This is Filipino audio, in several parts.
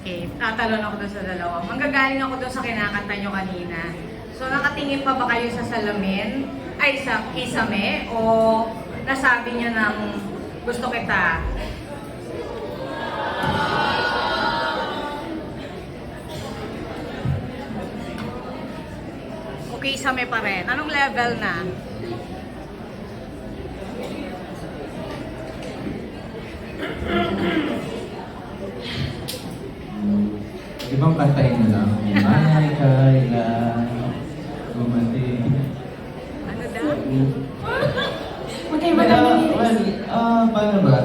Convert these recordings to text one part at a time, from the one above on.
Okay, tatalon ako doon sa dalawa. Manggagaling ako doon sa kinakanta nyo kanina. So, nakatingin pa ba kayo sa salamin? Ay, sa kisame? O nasabi nyo ng gusto kita? Okay, kisame pa rin. Anong level na? Ibang kantahin mo lang. Ay, kailan gumating. Ano daw? Magkaiba lang yung lyrics. Paano ba?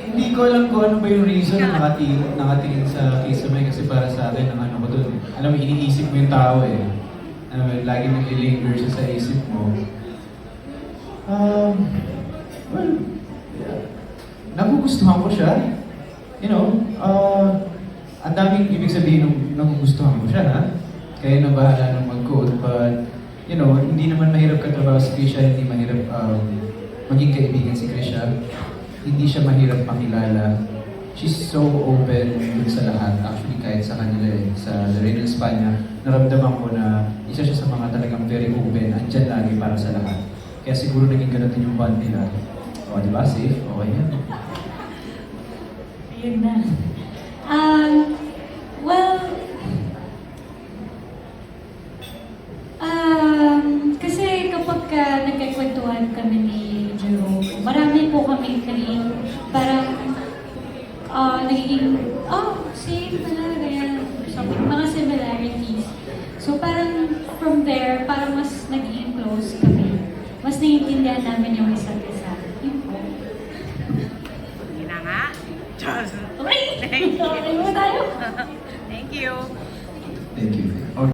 Hindi ko alam kung ano ba yung reason na nakatingin sa Kisame kasi para sa akin, ang ano ko dun. Alam mo, iniisip mo yung tao eh. Ano, lagi naglilinger siya sa isip mo. Well, yeah. Nagugustuhan ko siya. You know, ang daming ibig sabihin nung nagugustuhan ko siya, ha? Kaya na bahala nung mag-code, but, you know, hindi naman mahirap katrabaho si Krisha, hindi mahirap maging kaibigan si Krisha. Hindi siya mahirap makilala. She's so open dun sa lahat. Actually, kahit sa kanila sa The Real Espanya, naramdaman ko na isa siya sa mga talagang very open, andyan lagi para sa lahat. Kaya siguro naging ganun din yung bond nila. O, di ba? Safe? Okay yan. Ayun na. Well, kasi kapag nagkikwentuhan kami ni Jerome, marami po kami parang nagiging, same pala, ganyan, something, mga similarities. So parang from there, parang mas naging close kami. Mas naiintindihan namin yung isa't isa. Yun po. Hindi na nga. Diyos. Okay! Thank you. Okay mo tayo. Thank you. Thank you.